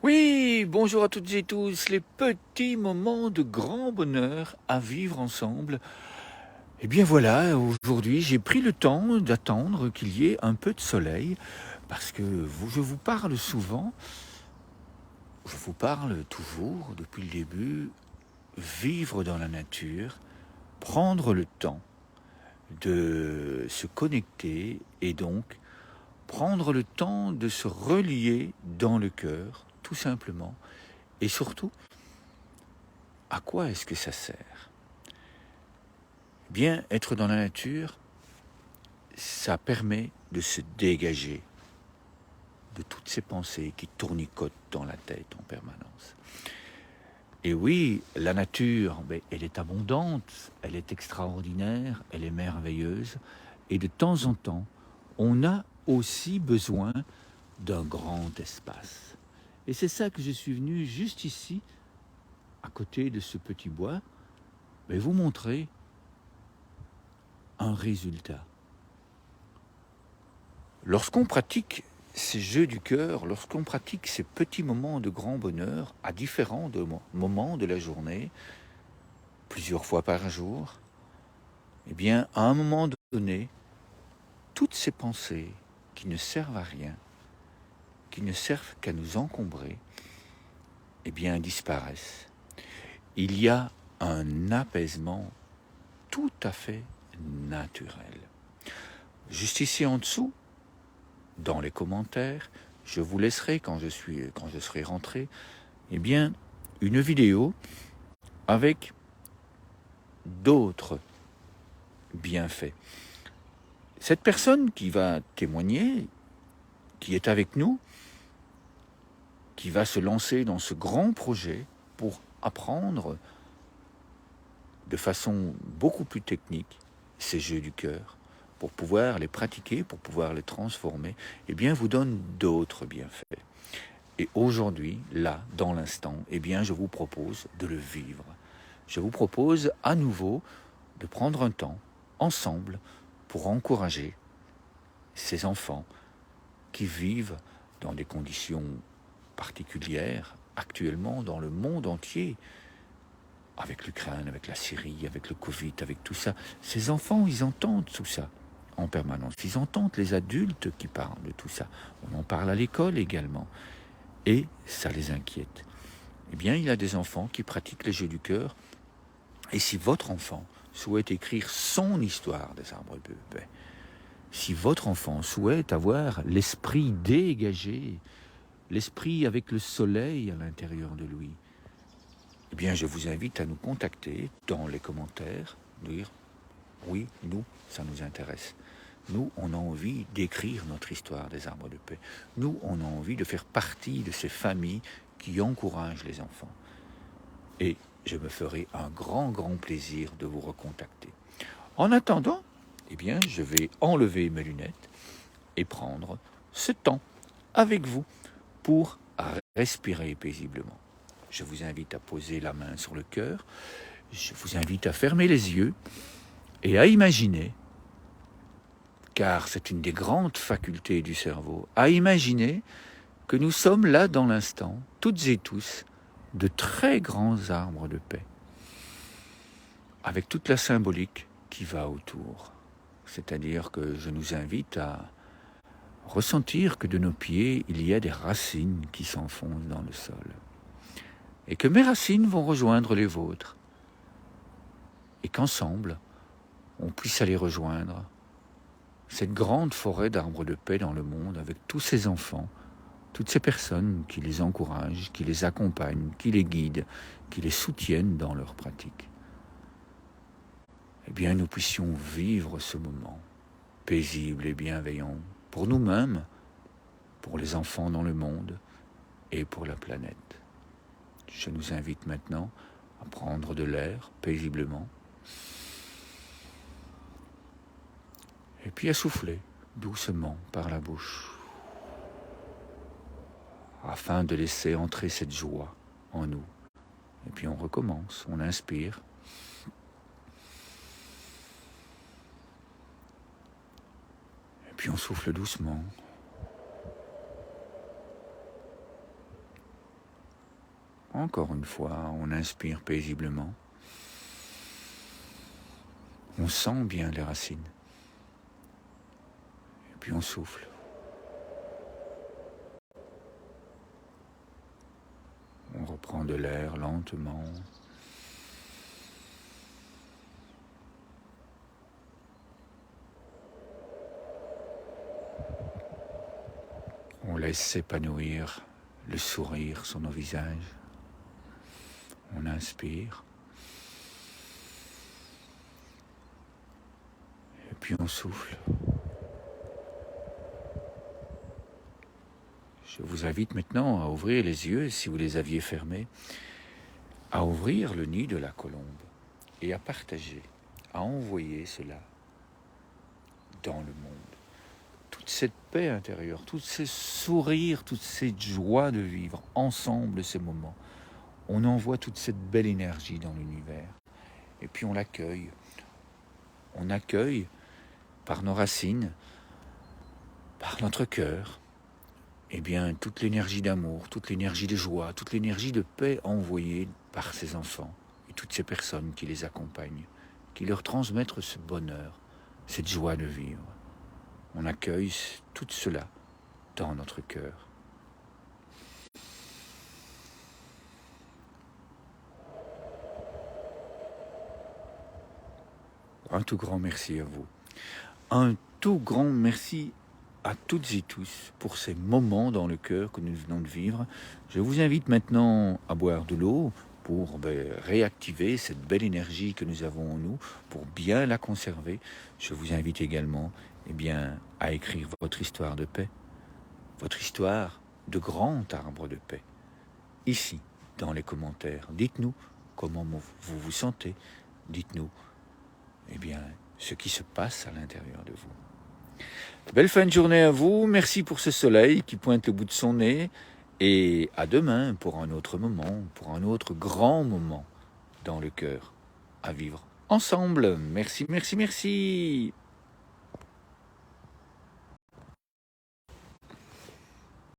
Oui, bonjour à toutes et tous, les petits moments de grand bonheur à vivre ensemble. Eh bien voilà, aujourd'hui j'ai pris le temps d'attendre qu'il y ait un peu de soleil, parce que je vous parle souvent, je vous parle toujours depuis le début, vivre dans la nature, prendre le temps de se connecter et donc prendre le temps de se relier dans le cœur, tout simplement, et surtout, à quoi est-ce que ça sert? Bien, être dans la nature, ça permet de se dégager de toutes ces pensées qui tournicotent dans la tête en permanence. Et oui, la nature, elle est abondante, elle est extraordinaire, elle est merveilleuse, et de temps en temps, on a aussi besoin d'un grand espace. Et c'est ça que je suis venu juste ici, à côté de ce petit bois, vous montrer un résultat. Lorsqu'on pratique ces jeux du cœur, lorsqu'on pratique ces petits moments de grand bonheur à différents moments de la journée, plusieurs fois par jour, eh bien, à un moment donné, toutes ces pensées qui ne servent à rien, qui ne servent qu'à nous encombrer, eh bien, disparaissent. Il y a un apaisement tout à fait naturel. Juste ici en dessous, dans les commentaires, je vous laisserai quand je serai rentré, eh bien, une vidéo avec d'autres bienfaits. Cette personne qui va témoigner, qui est avec nous, qui va se lancer dans ce grand projet pour apprendre de façon beaucoup plus technique ces jeux du cœur, pour pouvoir les pratiquer, pour pouvoir les transformer, eh bien, vous donne d'autres bienfaits. Et aujourd'hui, là, dans l'instant, eh bien, je vous propose de le vivre. Je vous propose à nouveau de prendre un temps ensemble pour encourager ces enfants qui vivent dans des conditions particulières actuellement dans le monde entier, avec l'Ukraine, avec la Syrie, avec le Covid, avec tout ça. Ces enfants, ils entendent tout ça en permanence. Ils entendent les adultes qui parlent de tout ça. On en parle à l'école également. Et ça les inquiète. Eh bien, il y a des enfants qui pratiquent les jeux du cœur. Et si votre enfant souhaite écrire son histoire des arbres de paix, si votre enfant souhaite avoir l'esprit dégagé, l'esprit avec le soleil à l'intérieur de lui, eh bien, je vous invite à nous contacter dans les commentaires, dire oui, nous, ça nous intéresse. Nous, on a envie d'écrire notre histoire des arbres de paix. Nous, on a envie de faire partie de ces familles qui encouragent les enfants. Et je me ferai un grand, grand plaisir de vous recontacter. En attendant, eh bien, je vais enlever mes lunettes et prendre ce temps avec vous pour respirer paisiblement. Je vous invite à poser la main sur le cœur, je vous invite à fermer les yeux et à imaginer, car c'est une des grandes facultés du cerveau, à imaginer que nous sommes là dans l'instant, toutes et tous, de très grands arbres de paix, avec toute la symbolique qui va autour. C'est-à-dire que je nous invite à ressentir que de nos pieds, il y a des racines qui s'enfoncent dans le sol. Et que mes racines vont rejoindre les vôtres. Et qu'ensemble, on puisse aller rejoindre cette grande forêt d'arbres de paix dans le monde avec tous ces enfants, toutes ces personnes qui les encouragent, qui les accompagnent, qui les guident, qui les soutiennent dans leur pratique. Eh bien, nous puissions vivre ce moment paisible et bienveillant pour nous-mêmes, pour les enfants dans le monde et pour la planète. Je nous invite maintenant à prendre de l'air paisiblement et puis à souffler doucement par la bouche afin de laisser entrer cette joie en nous. Et puis on recommence, on inspire. Et puis on souffle doucement. Encore une fois, on inspire paisiblement. On sent bien les racines. Et puis on souffle. On reprend de l'air lentement. On laisse s'épanouir le sourire sur nos visages. On inspire. Et puis on souffle. Je vous invite maintenant à ouvrir les yeux, si vous les aviez fermés, à ouvrir le nid de la colombe et à partager, à envoyer cela dans le monde. Toute cette paix intérieure, tous ces sourires, toute cette joie de vivre ensemble ces moments. On envoie toute cette belle énergie dans l'univers et puis on l'accueille. On accueille par nos racines, par notre cœur, eh bien, toute l'énergie d'amour, toute l'énergie de joie, toute l'énergie de paix envoyée par ces enfants et toutes ces personnes qui les accompagnent, qui leur transmettent ce bonheur, cette joie de vivre. On accueille tout cela dans notre cœur. Un tout grand merci à vous. Un tout grand merci à toutes et tous pour ces moments dans le cœur que nous venons de vivre. Je vous invite maintenant à boire de l'eau pour réactiver cette belle énergie que nous avons en nous, pour bien la conserver. Je vous invite également à écrire votre histoire de paix, votre histoire de grand arbre de paix. Ici, dans les commentaires, dites-nous comment vous vous sentez, dites-nous ce qui se passe à l'intérieur de vous. Belle fin de journée à vous, merci pour ce soleil qui pointe le bout de son nez, et à demain pour un autre moment, pour un autre grand moment dans le cœur à vivre ensemble. Merci, merci, merci.